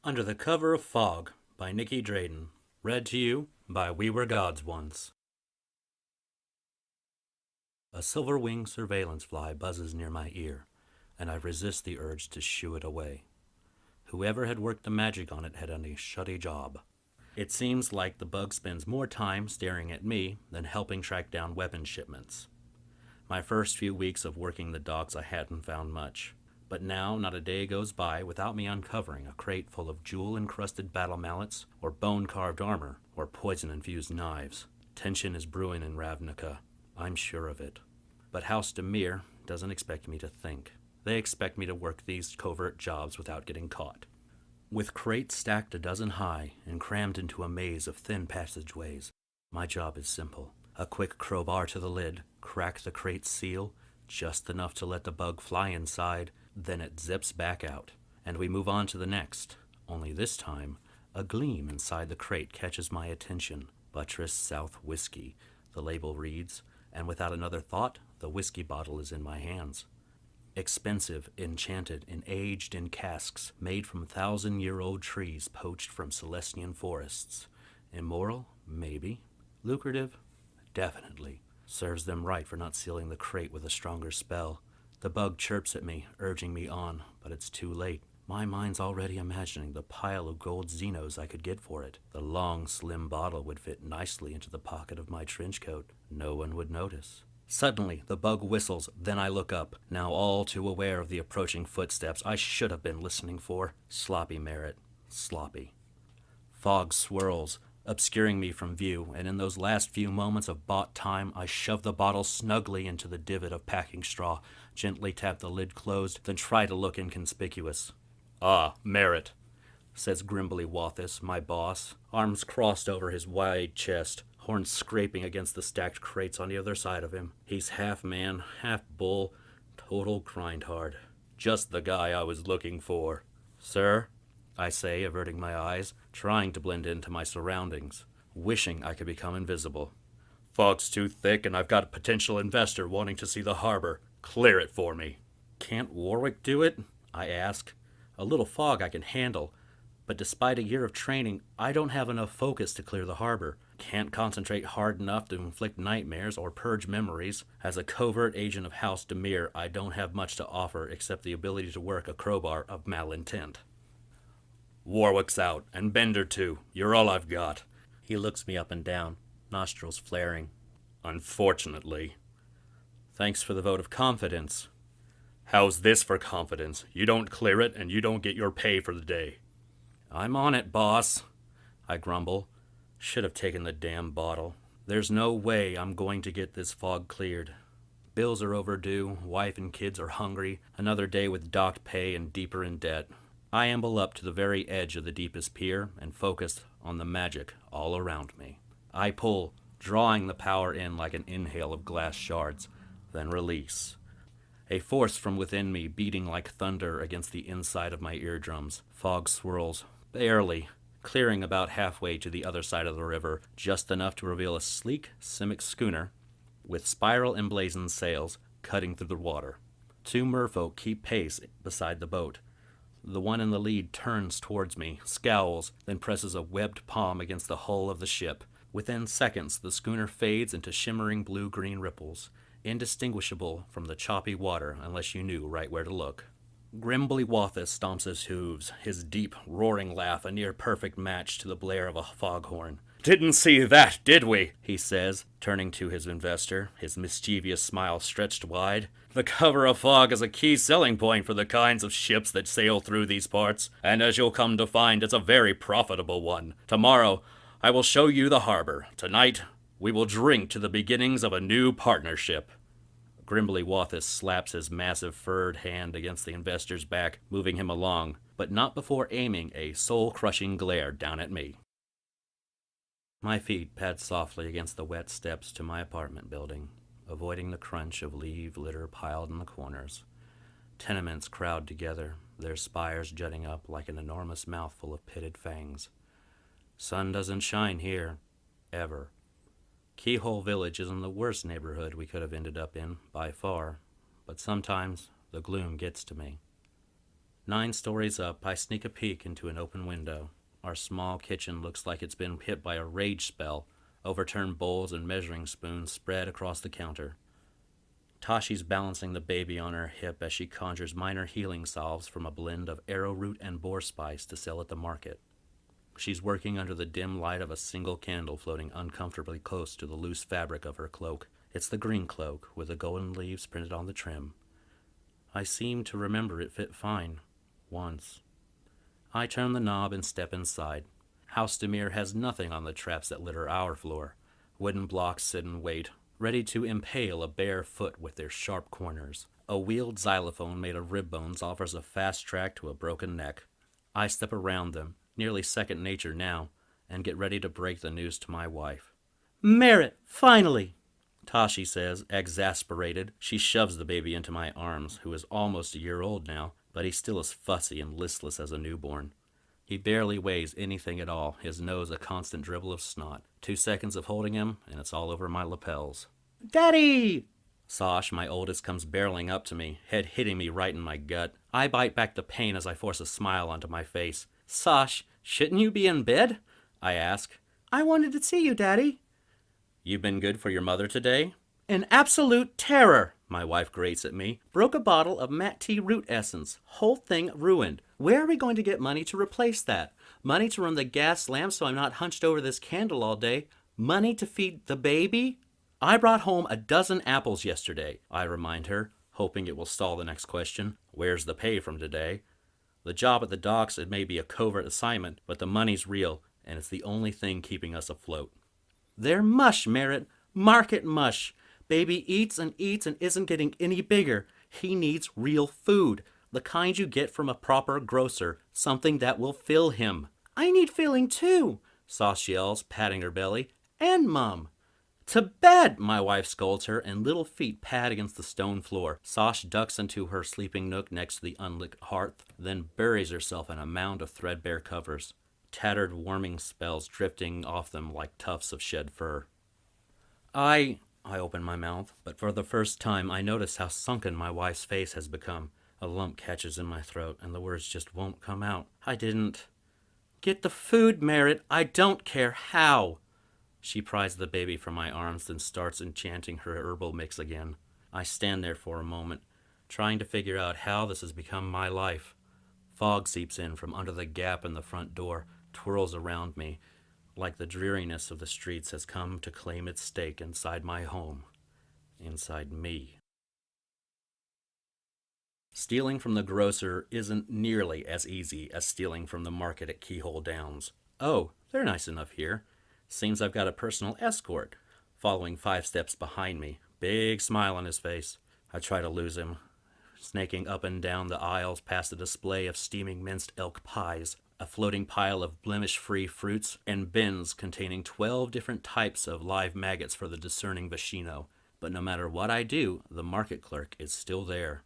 Under the Cover of Fog by Nicky Drayden. Read to you by WeWereGodsOnce. A silver-winged surveillance fly buzzes near my ear, and I resist the urge to shoo it away. Whoever had worked the magic on it had done a shutty job. It seems like the bug spends more time staring at me than helping track down weapon shipments. My first few weeks of working the docks I hadn't found much. But now not a day goes by without me uncovering a crate full of jewel-encrusted battle mallets, or bone-carved armor, or poison-infused knives. Tension is brewing in Ravnica. I'm sure of it. But House Dimir doesn't expect me to think. They expect me to work these covert jobs without getting caught. With crates stacked a dozen high and crammed into a maze of thin passageways, my job is simple. A quick crowbar to the lid, crack the crate's seal, just enough to let the bug fly inside, then it zips back out, and we move on to the next. Only this time, a gleam inside the crate catches my attention. Buttress South Whiskey, the label reads, and without another thought, the whiskey bottle is in my hands. Expensive, enchanted, and aged in casks made from 1,000-year-old trees poached from Celestian forests. Immoral? Maybe. Lucrative? Definitely. Serves them right for not sealing the crate with a stronger spell. The bug chirps at me, urging me on, but it's too late. My mind's already imagining the pile of gold Xenos I could get for it. The long, slim bottle would fit nicely into the pocket of my trench coat. No one would notice. Suddenly, the bug whistles, then I look up, now all too aware of the approaching footsteps I should have been listening for. Sloppy Merritt. Sloppy. Fog swirls, obscuring me from view, and in those last few moments of bought time, I shove the bottle snugly into the divot of packing straw, gently tap the lid closed, then try to look inconspicuous. "Ah, Merritt," says Grimbly Wathis, my boss, arms crossed over his wide chest, horns scraping against the stacked crates on the other side of him. He's half man, half bull, total grindhard. Just the guy I was looking for. "Sir?" I say, averting my eyes, trying to blend into my surroundings, wishing I could become invisible. "Fog's too thick, and I've got a potential investor wanting to see the harbor. Clear it for me." "Can't Warwick do it?" I ask. "A little fog I can handle, but despite a year of training, I don't have enough focus to clear the harbor. Can't concentrate hard enough to inflict nightmares or purge memories. As a covert agent of House Dimir, I don't have much to offer except the ability to work a crowbar of malintent." "Warwick's out, and Bender too. You're all I've got." He looks me up and down, nostrils flaring. "Unfortunately." "Thanks for the vote of confidence." "How's this for confidence? You don't clear it, and you don't get your pay for the day." "I'm on it, boss," I grumble. Should have taken the damn bottle. There's no way I'm going to get this fog cleared. Bills are overdue, wife and kids are hungry, another day with docked pay and deeper in debt. I amble up to the very edge of the deepest pier and focus on the magic all around me. I pull, drawing the power in like an inhale of glass shards, then release. A force from within me beating like thunder against the inside of my eardrums. Fog swirls, barely, clearing about halfway to the other side of the river, just enough to reveal a sleek Simic schooner with spiral emblazoned sails cutting through the water. Two merfolk keep pace beside the boat. The one in the lead turns towards me, scowls, then presses a webbed palm against the hull of the ship. Within seconds, the schooner fades into shimmering blue-green ripples, indistinguishable from the choppy water unless you knew right where to look. Grimbly Wathis stomps his hooves, his deep, roaring laugh a near-perfect match to the blare of a foghorn. "Didn't see that, did we?" he says, turning to his investor, his mischievous smile stretched wide. "The cover of fog is a key selling point for the kinds of ships that sail through these parts, and as you'll come to find, it's a very profitable one. Tomorrow, I will show you the harbor. Tonight, we will drink to the beginnings of a new partnership." Grimbly Wathis slaps his massive furred hand against the investor's back, moving him along, but not before aiming a soul-crushing glare down at me. My feet pad softly against the wet steps to my apartment building, avoiding the crunch of leaf litter piled in the corners. Tenements crowd together, their spires jutting up like an enormous mouthful of pitted fangs. Sun doesn't shine here, ever. Keyhole Village isn't the worst neighborhood we could have ended up in, by far, but sometimes the gloom gets to me. 9 stories up, I sneak a peek into an open window. Our small kitchen looks like it's been hit by a rage spell. Overturned bowls and measuring spoons spread across the counter. Tashi's balancing the baby on her hip as she conjures minor healing salves from a blend of arrowroot and boar spice to sell at the market. She's working under the dim light of a single candle floating uncomfortably close to the loose fabric of her cloak. It's the green cloak, with the golden leaves printed on the trim. I seem to remember it fit fine. Once. I turn the knob and step inside. House Dimir has nothing on the traps that litter our floor. Wooden blocks sit and wait, ready to impale a bare foot with their sharp corners. A wheeled xylophone made of rib bones offers a fast track to a broken neck. I step around them, nearly second nature now, and get ready to break the news to my wife. "Merritt, finally!" Tashi says, exasperated. She shoves the baby into my arms, who is almost a year old now, but he's still as fussy and listless as a newborn. He barely weighs anything at all, his nose a constant dribble of snot. 2 seconds of holding him, and it's all over my lapels. "Daddy!" Sosh, my oldest, comes barreling up to me, head hitting me right in my gut. I bite back the pain as I force a smile onto my face. "Sosh, shouldn't you be in bed?" I ask. "I wanted to see you, Daddy." "You've been good for your mother today?" "An absolute terror," my wife grates at me. "Broke a bottle of Mat Tea root essence. Whole thing ruined. Where are we going to get money to replace that? Money to run the gas lamp so I'm not hunched over this candle all day? Money to feed the baby?" "I brought home a dozen apples yesterday," I remind her, hoping it will stall the next question. "Where's the pay from today?" The job at the docks, it may be a covert assignment, but the money's real, and it's the only thing keeping us afloat. "They're mush, Merritt. Market mush. Baby eats and isn't getting any bigger. He needs real food. The kind you get from a proper grocer. Something that will fill him." "I need filling too," Sauce yells, patting her belly. "And Mum." "To bed!" my wife scolds her, and little feet pad against the stone floor. Sosh ducks into her sleeping nook next to the unlit hearth, then buries herself in a mound of threadbare covers, tattered warming spells drifting off them like tufts of shed fur. I open my mouth, but for the first time I notice how sunken my wife's face has become. A lump catches in my throat, and the words just won't come out. "I didn't." "Get the food, Merritt. I don't care how." She pries the baby from my arms, then starts enchanting her herbal mix again. I stand there for a moment, trying to figure out how this has become my life. Fog seeps in from under the gap in the front door, twirls around me, like the dreariness of the streets has come to claim its stake inside my home, inside me. Stealing from the grocer isn't nearly as easy as stealing from the market at Keyhole Downs. Oh, they're nice enough here. Seems I've got a personal escort, following 5 steps behind me. Big smile on his face. I try to lose him, snaking up and down the aisles past a display of steaming minced elk pies, a floating pile of blemish-free fruits, and bins containing 12 different types of live maggots for the discerning Vashino. But no matter what I do, the market clerk is still there.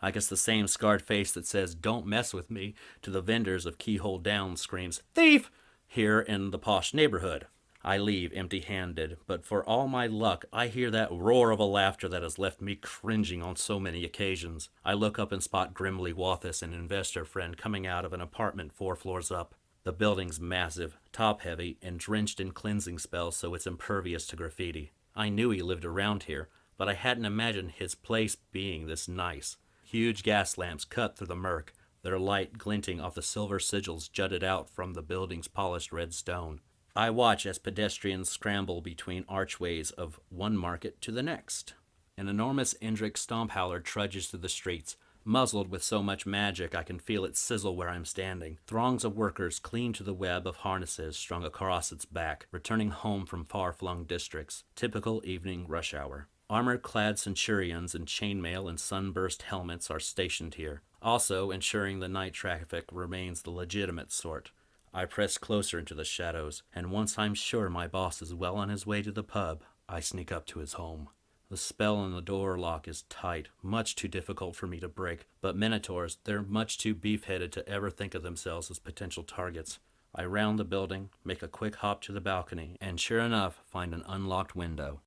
I guess the same scarred face that says, "Don't mess with me," to the vendors of Keyhole Downs screams, "Thief!" here in the posh neighborhood. I leave empty-handed, but for all my luck, I hear that roar of a laughter that has left me cringing on so many occasions. I look up and spot Grimly Wathis, an investor friend, coming out of an apartment 4 floors up. The building's massive, top-heavy, and drenched in cleansing spells, so it's impervious to graffiti. I knew he lived around here, but I hadn't imagined his place being this nice. Huge gas lamps cut through the murk, their light glinting off the silver sigils jutted out from the building's polished red stone. I watch as pedestrians scramble between archways of one market to the next. An enormous Indrik stomp-howler trudges through the streets, muzzled with so much magic I can feel it sizzle where I'm standing. Throngs of workers cling to the web of harnesses strung across its back, returning home from far-flung districts. Typical evening rush hour. Armor-clad centurions in chainmail and sunburst helmets are stationed here, also ensuring the night traffic remains the legitimate sort. I press closer into the shadows, and once I'm sure my boss is well on his way to the pub, I sneak up to his home. The spell on the door lock is tight, much too difficult for me to break, but Minotaurs, they're much too beef-headed to ever think of themselves as potential targets. I round the building, make a quick hop to the balcony, and sure enough, find an unlocked window.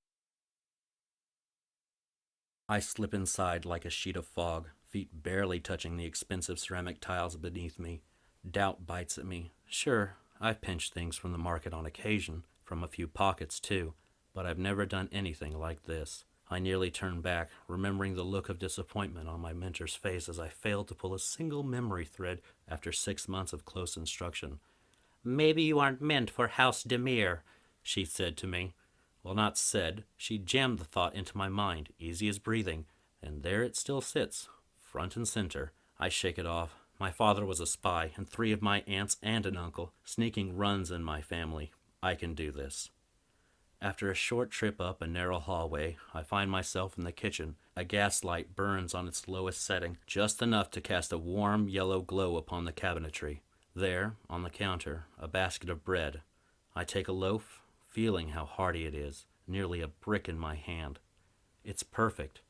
I slip inside like a sheet of fog, feet barely touching the expensive ceramic tiles beneath me. Doubt bites at me. Sure, I've pinched things from the market on occasion, from a few pockets too, but I've never done anything like this. I nearly turned back, remembering the look of disappointment on my mentor's face as I failed to pull a single memory thread after 6 months of close instruction. Maybe you aren't meant for House Dimir, she said to me. Well, not said. She jammed the thought into my mind, easy as breathing, and there it still sits, front and center. I shake it off. My father was a spy, and 3 of my aunts and an uncle, sneaking runs in my family. I can do this. After a short trip up a narrow hallway, I find myself in the kitchen. A gas light burns on its lowest setting, just enough to cast a warm yellow glow upon the cabinetry. There, on the counter, a basket of bread. I take a loaf, feeling how hearty it is, nearly a brick in my hand. It's perfect.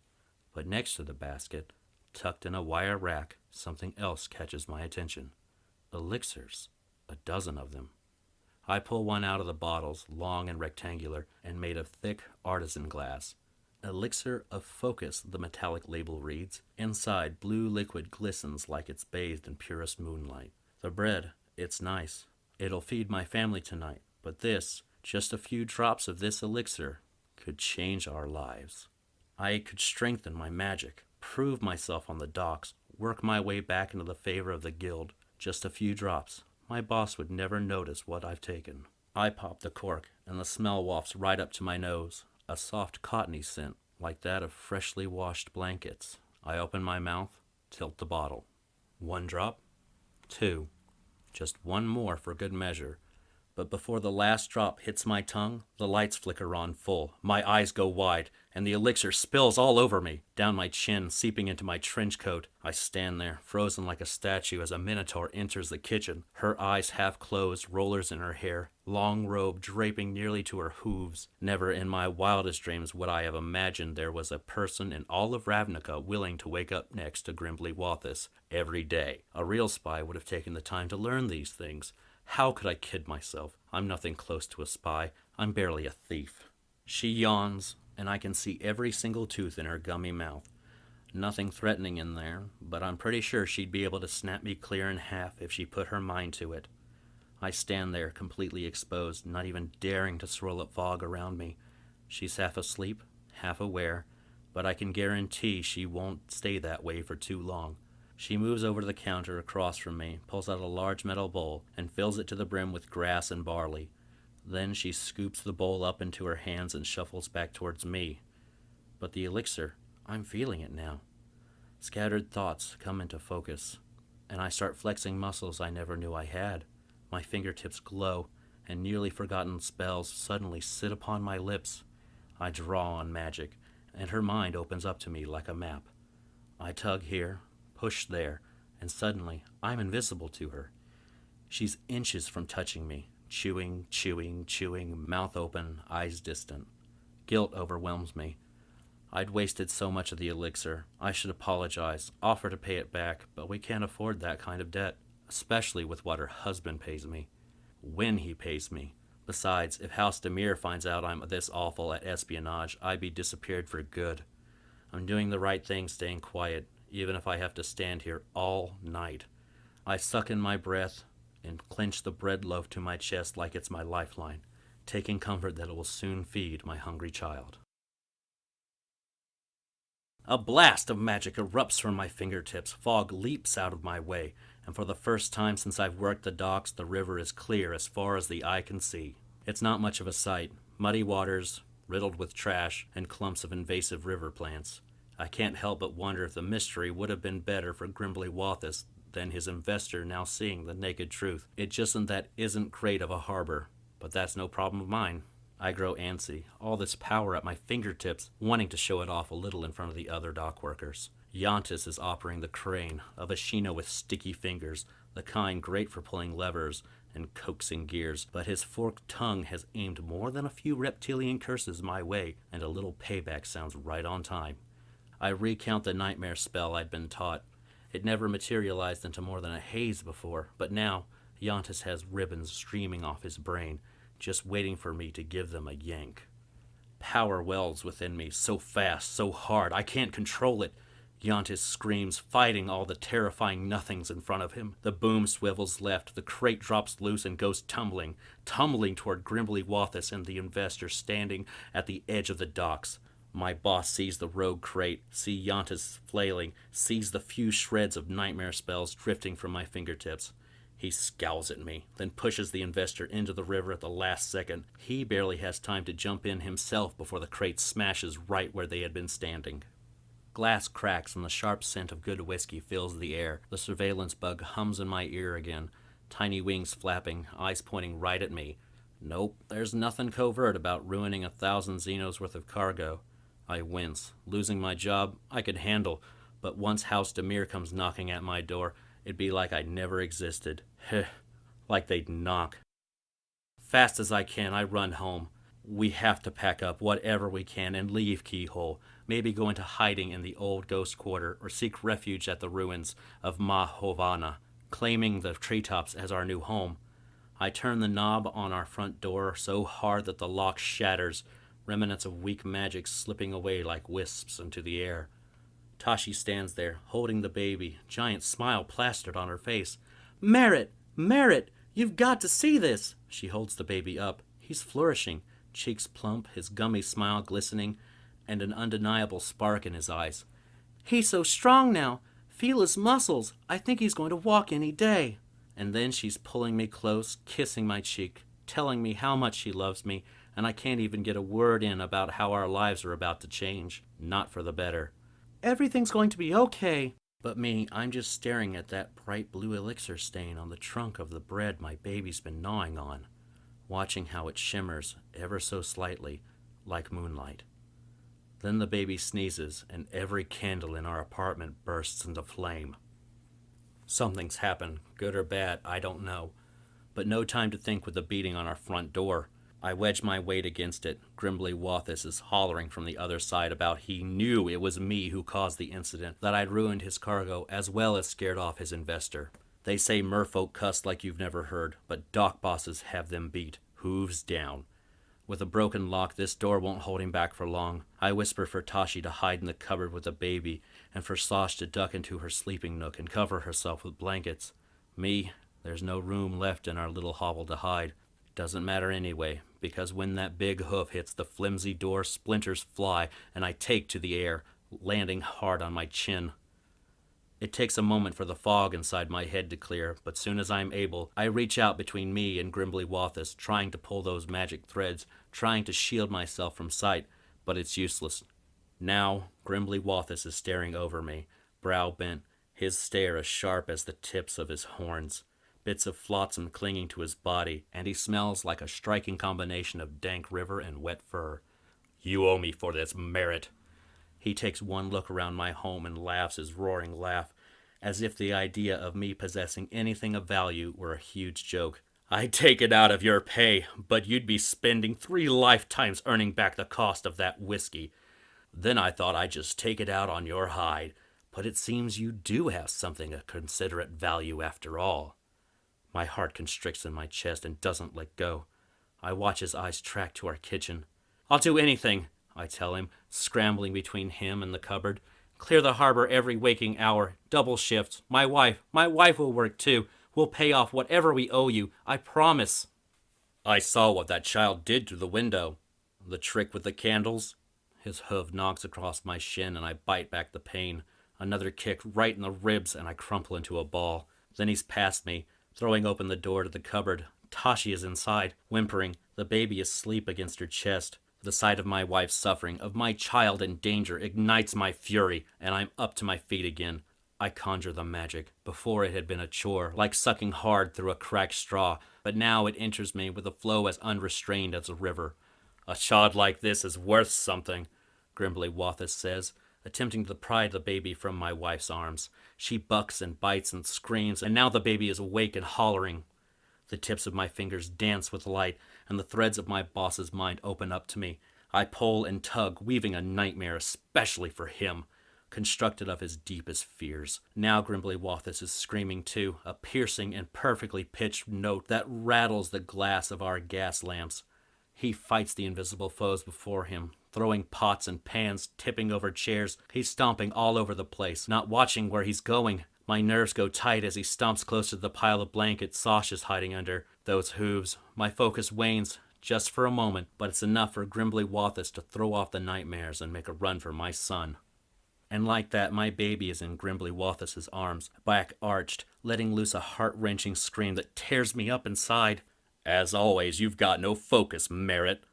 But next to the basket, tucked in a wire rack, something else catches my attention. Elixirs. A dozen of them. I pull one out of the bottles, long and rectangular, and made of thick artisan glass. Elixir of Focus, the metallic label reads. Inside, blue liquid glistens like it's bathed in purest moonlight. The bread, it's nice. It'll feed my family tonight. But this, just a few drops of this elixir, could change our lives. I could strengthen my magic, prove myself on the docks, work my way back into the favor of the guild. Just a few drops. My boss would never notice what I've taken. I pop the cork, and the smell wafts right up to my nose. A soft cottony scent, like that of freshly washed blankets. I open my mouth, tilt the bottle. 1 drop. 2. Just one more for good measure. But before the last drop hits my tongue, the lights flicker on full. My eyes go wide, and the elixir spills all over me, down my chin, seeping into my trench coat. I stand there, frozen like a statue as a minotaur enters the kitchen, her eyes half closed, rollers in her hair, long robe draping nearly to her hooves. Never in my wildest dreams would I have imagined there was a person in all of Ravnica willing to wake up next to Grimly Wathis every day. A real spy would have taken the time to learn these things. How could I kid myself? I'm nothing close to a spy. I'm barely a thief. She yawns, and I can see every single tooth in her gummy mouth. Nothing threatening in there, but I'm pretty sure she'd be able to snap me clear in half if she put her mind to it. I stand there, completely exposed, not even daring to swirl up fog around me. She's half asleep, half aware, but I can guarantee she won't stay that way for too long. She moves over to the counter across from me, pulls out a large metal bowl, and fills it to the brim with grass and barley. Then she scoops the bowl up into her hands and shuffles back towards me. But the elixir, I'm feeling it now. Scattered thoughts come into focus, and I start flexing muscles I never knew I had. My fingertips glow, and nearly forgotten spells suddenly sit upon my lips. I draw on magic, and her mind opens up to me like a map. I tug here, push there, and suddenly I'm invisible to her. She's inches from touching me, chewing, mouth open, eyes distant. Guilt overwhelms me. I'd wasted so much of the elixir. I should apologize, offer to pay it back, but we can't afford that kind of debt, especially with what her husband pays me. When he pays me. Besides, if House Dimir finds out I'm this awful at espionage, I'd be disappeared for good. I'm doing the right thing, staying quiet, even if I have to stand here all night. I suck in my breath and clench the bread loaf to my chest like it's my lifeline, taking comfort that it will soon feed my hungry child. A blast of magic erupts from my fingertips. Fog leaps out of my way, and for the first time since I've worked the docks, the river is clear as far as the eye can see. It's not much of a sight. Muddy waters, riddled with trash, and clumps of invasive river plants. I can't help but wonder if the mystery would have been better for Grimly Wathis than his investor now seeing the naked truth. It isn't great of a harbor, but that's no problem of mine. I grow antsy, all this power at my fingertips, wanting to show it off a little in front of the other dock workers. Yontis is operating the crane, a Vashino with sticky fingers, the kind great for pulling levers and coaxing gears, but his forked tongue has aimed more than a few reptilian curses my way, and a little payback sounds right on time. I recount the nightmare spell I'd been taught. It never materialized into more than a haze before, but now Yontis has ribbons streaming off his brain, just waiting for me to give them a yank. Power wells within me, so fast, so hard, I can't control it. Yontis screams, fighting all the terrifying nothings in front of him. The boom swivels left, the crate drops loose and goes tumbling toward Grimly Wathis and the investor standing at the edge of the docks. My boss sees the rogue crate, sees Yontis flailing, sees the few shreds of nightmare spells drifting from my fingertips. He scowls at me, then pushes the investor into the river at the last second. He barely has time to jump in himself before the crate smashes right where they had been standing. Glass cracks and the sharp scent of good whiskey fills the air. The surveillance bug hums in my ear again, tiny wings flapping, eyes pointing right at me. Nope, there's nothing covert about ruining 1,000 Xenos worth of cargo. I wince. Losing my job, I could handle, but once House Dimir comes knocking at my door, it'd be like I never existed. Heh, like they'd knock. Fast as I can, I run home. We have to pack up whatever we can and leave Keyhole. Maybe go into hiding in the old ghost quarter or seek refuge at the ruins of Mahovana, claiming the treetops as our new home. I turn the knob on our front door so hard that the lock shatters, remnants of weak magic slipping away like wisps into the air. Tashi stands there, holding the baby, giant smile plastered on her face. "Merritt! Merritt! You've got to see this!" She holds the baby up. He's flourishing, cheeks plump, his gummy smile glistening, and an undeniable spark in his eyes. "He's so strong now. Feel his muscles. I think he's going to walk any day." And then she's pulling me close, kissing my cheek, telling me how much she loves me, and I can't even get a word in about how our lives are about to change. Not for the better. "Everything's going to be okay." But me, I'm just staring at that bright blue elixir stain on the trunk of the bread my baby's been gnawing on, watching how it shimmers, ever so slightly, like moonlight. Then the baby sneezes, and every candle in our apartment bursts into flame. Something's happened, good or bad, I don't know. But no time to think with the beating on our front door. I wedge my weight against it. Grimly Wathis is hollering from the other side about he knew it was me who caused the incident, that I'd ruined his cargo as well as scared off his investor. They say merfolk cuss like you've never heard, but dock bosses have them beat. Hooves down. With a broken lock, this door won't hold him back for long. I whisper for Tashi to hide in the cupboard with the baby, and for Sosh to duck into her sleeping nook and cover herself with blankets. Me, there's no room left in our little hovel to hide. Doesn't matter anyway, because when that big hoof hits the flimsy door, splinters fly, and I take to the air, landing hard on my chin. It takes a moment for the fog inside my head to clear, but soon as I'm able, I reach out between me and Grimly Wathis, trying to pull those magic threads, trying to shield myself from sight, but it's useless. Now, Grimly Wathis is staring over me, brow bent, his stare as sharp as the tips of his horns, bits of flotsam clinging to his body, and he smells like a striking combination of dank river and wet fur. "You owe me for this, Merritt." He takes one look around my home and laughs his roaring laugh, as if the idea of me possessing anything of value were a huge joke. "I'd take it out of your pay, but you'd be spending 3 lifetimes earning back the cost of that whiskey. Then I thought I'd just take it out on your hide, but it seems you do have something of considerate value after all." My heart constricts in my chest and doesn't let go. I watch his eyes track to our kitchen. "I'll do anything," I tell him, scrambling between him and the cupboard. "Clear the harbor every waking hour, double shifts. My wife will work too. We'll pay off whatever we owe you, I promise." "I saw what that child did through the window. The trick with the candles." His hoof knocks across my shin and I bite back the pain. Another kick right in the ribs and I crumple into a ball. Then he's past me, throwing open the door to the cupboard. Tashi is inside, whimpering. The baby is asleep against her chest. The sight of my wife's suffering, of my child in danger, ignites my fury, and I'm up to my feet again. I conjure the magic. Before it had been a chore, like sucking hard through a cracked straw, but now it enters me with a flow as unrestrained as a river. "A child like this is worth something," Grimly Wathis says, attempting to pry the baby from my wife's arms. She bucks and bites and screams, and now the baby is awake and hollering. The tips of my fingers dance with light, and the threads of my boss's mind open up to me. I pull and tug, weaving a nightmare especially for him, constructed of his deepest fears. Now Grimly Wathis is screaming too, a piercing and perfectly pitched note that rattles the glass of our gas lamps. He fights the invisible foes before him, throwing pots and pans, tipping over chairs. He's stomping all over the place, not watching where he's going. My nerves go tight as he stomps close to the pile of blankets Sosh is hiding under. Those hooves. My focus wanes, just for a moment, but it's enough for Grimbly Wathis to throw off the nightmares and make a run for my son. And like that, my baby is in Grimbly Wathis's arms, back arched, letting loose a heart-wrenching scream that tears me up inside. As always, you've got no focus, Merritt,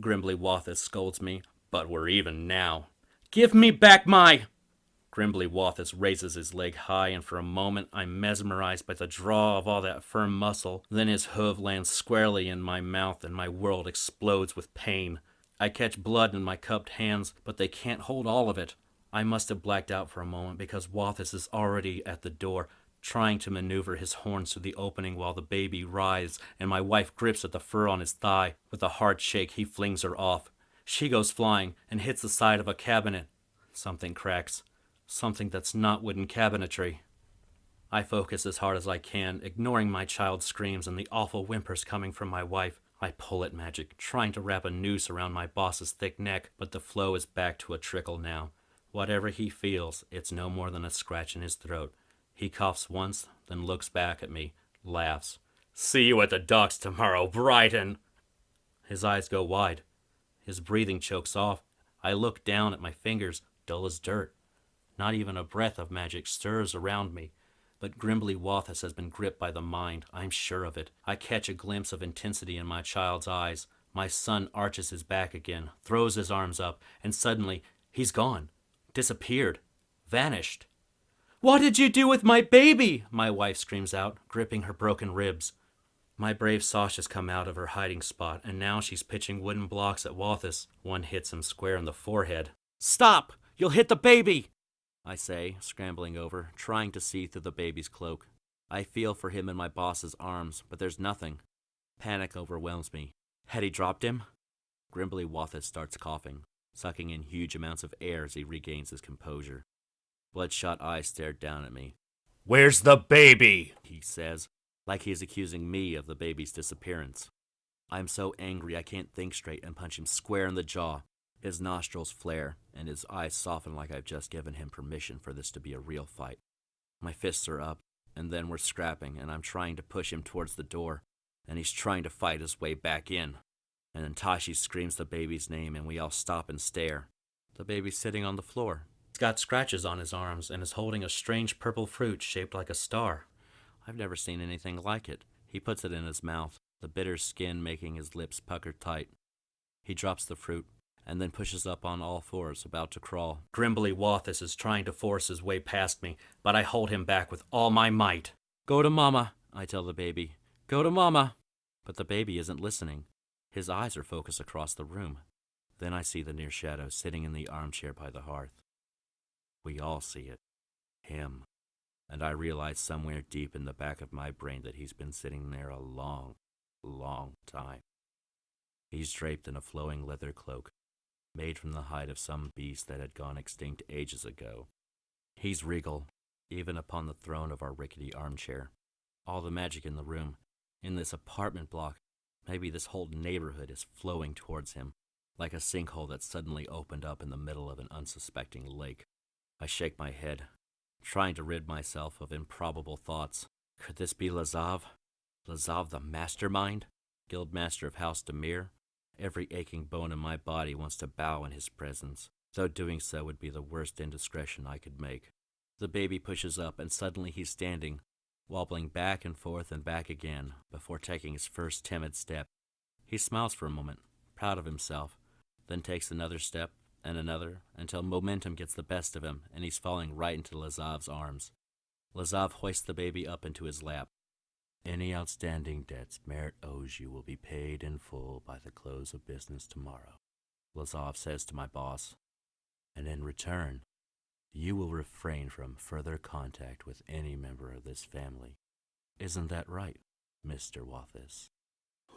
Grimbly Wathis scolds me, but we're even now. Give me back my... Grimbly Wathis raises his leg high, and for a moment I'm mesmerized by the draw of all that firm muscle. Then his hoof lands squarely in my mouth, and my world explodes with pain. I catch blood in my cupped hands, but they can't hold all of it. I must have blacked out for a moment, because Wathis is already at the door, trying to maneuver his horns through the opening while the baby writhes, and my wife grips at the fur on his thigh. With a hard shake, he flings her off. She goes flying and hits the side of a cabinet. Something cracks. Something that's not wooden cabinetry. I focus as hard as I can, ignoring my child's screams and the awful whimpers coming from my wife. I pull at magic, trying to wrap a noose around my boss's thick neck, but the flow is back to a trickle now. Whatever he feels, it's no more than a scratch in his throat. He coughs once, then looks back at me, laughs. See you at the docks tomorrow, Brighton! His eyes go wide. His breathing chokes off. I look down at my fingers, dull as dirt. Not even a breath of magic stirs around me. But Grimbly Wathis has been gripped by the mind, I'm sure of it. I catch a glimpse of intensity in my child's eyes. My son arches his back again, throws his arms up, and suddenly, he's gone. Disappeared. Vanished. What did you do with my baby? My wife screams out, gripping her broken ribs. My brave Sosh has come out of her hiding spot, and now she's pitching wooden blocks at Wathis. One hits him square in the forehead. Stop! You'll hit the baby! I say, scrambling over, trying to see through the baby's cloak. I feel for him in my boss's arms, but there's nothing. Panic overwhelms me. Had he dropped him? Grimbly Wathis starts coughing, sucking in huge amounts of air as he regains his composure. Bloodshot eyes stare down at me. Where's the baby? He says, like he is accusing me of the baby's disappearance. I'm so angry I can't think straight and punch him square in the jaw. His nostrils flare, and his eyes soften like I've just given him permission for this to be a real fight. My fists are up, and then we're scrapping, and I'm trying to push him towards the door, and he's trying to fight his way back in. And then Tashi screams the baby's name, and we all stop and stare. The baby's sitting on the floor. He's got scratches on his arms, and is holding a strange purple fruit shaped like a star. I've never seen anything like it. He puts it in his mouth, the bitter skin making his lips pucker tight. He drops the fruit, and then pushes up on all fours, about to crawl. Grimbly Wathis is trying to force his way past me, but I hold him back with all my might. Go to Mama, I tell the baby. Go to Mama. But the baby isn't listening. His eyes are focused across the room. Then I see the near shadow sitting in the armchair by the hearth. We all see it. Him. And I realize somewhere deep in the back of my brain that he's been sitting there a long, long time. He's draped in a flowing leather cloak, made from the hide of some beast that had gone extinct ages ago. He's regal, even upon the throne of our rickety armchair. All the magic in the room, in this apartment block, maybe this whole neighborhood is flowing towards him, like a sinkhole that suddenly opened up in the middle of an unsuspecting lake. I shake my head, trying to rid myself of improbable thoughts. Could this be Lazav? Lazav the mastermind? Guildmaster of House Dimir? Every aching bone in my body wants to bow in his presence, though doing so would be the worst indiscretion I could make. The baby pushes up, and suddenly he's standing, wobbling back and forth and back again, before taking his first timid step. He smiles for a moment, proud of himself, then takes another step, and another, until momentum gets the best of him, and he's falling right into Lazav's arms. Lazav hoists the baby up into his lap. Any outstanding debts Merritt owes you will be paid in full by the close of business tomorrow, Lazav says to my boss. And in return, you will refrain from further contact with any member of this family. Isn't that right, Mr. Wathis?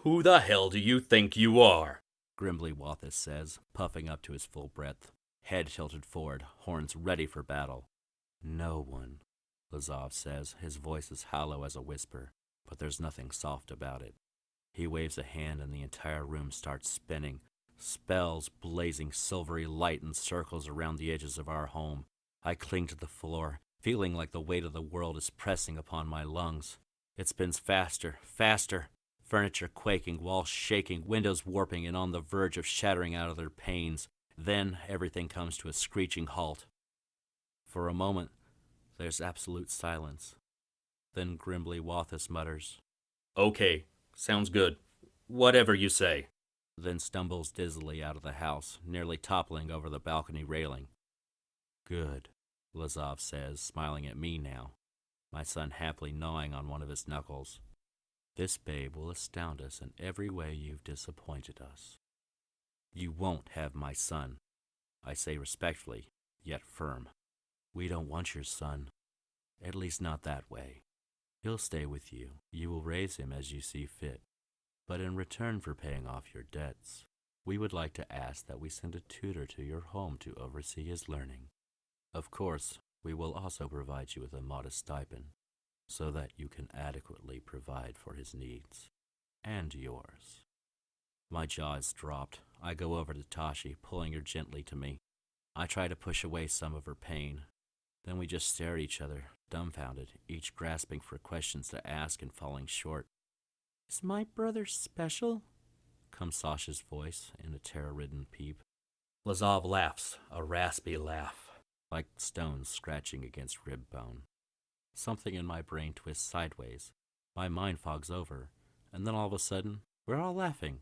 Who the hell do you think you are? Grimbly Wathis says, puffing up to his full breadth, head tilted forward, horns ready for battle. No one, Lazav says, his voice as hollow as a whisper, but there's nothing soft about it. He waves a hand and the entire room starts spinning, Spells blazing silvery light in circles around the edges of our home. I cling to the floor, feeling like the weight of the world is pressing upon my lungs. It spins faster, faster. Furniture quaking, walls shaking, windows warping and on the verge of shattering out of their panes. Then everything comes to a screeching halt. For a moment, there's absolute silence. Then grimly Wathis mutters, "Okay, sounds good. Whatever you say." Then stumbles dizzily out of the house, nearly toppling over the balcony railing. "Good," Lazov says, smiling at me now, my son happily gnawing on one of his knuckles. "This babe will astound us in every way you've disappointed us." "You won't have my son," I say respectfully, yet firm. "We don't want your son, at least not that way. He'll stay with you. You will raise him as you see fit. But in return for paying off your debts, we would like to ask that we send a tutor to your home to oversee his learning. Of course, we will also provide you with a modest stipend, so that you can adequately provide for his needs, and yours." My jaw is dropped. I go over to Tashi, pulling her gently to me. I try to push away some of her pain. Then we just stare at each other, dumbfounded, each grasping for questions to ask and falling short. "Is my brother special?" comes Sasha's voice in a terror-ridden peep. Lazov laughs, a raspy laugh, like stones scratching against rib bone. Something in my brain twists sideways. My mind fogs over, and then all of a sudden, we're all laughing.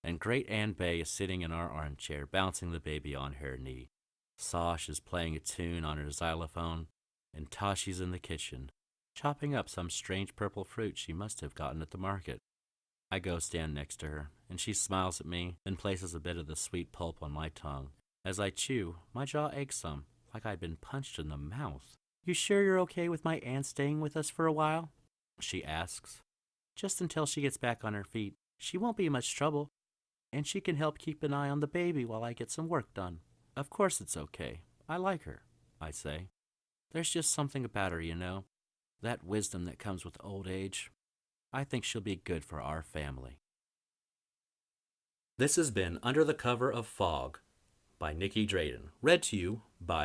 And great Aunt Bay is sitting in our armchair, bouncing the baby on her knee. Sash is playing a tune on her xylophone, and Tashi's in the kitchen, chopping up some strange purple fruit she must have gotten at the market. I go stand next to her, and she smiles at me, then places a bit of the sweet pulp on my tongue. As I chew, my jaw aches some, like I'd been punched in the mouth. "You sure you're okay with my aunt staying with us for a while?" she asks. "Just until she gets back on her feet. She won't be much trouble, and she can help keep an eye on the baby while I get some work done." "Of course it's okay. I like her," I say. "There's just something about her, you know. That wisdom that comes with old age. I think she'll be good for our family." This has been Under the Cover of Fog by Nicky Drayden, read to you by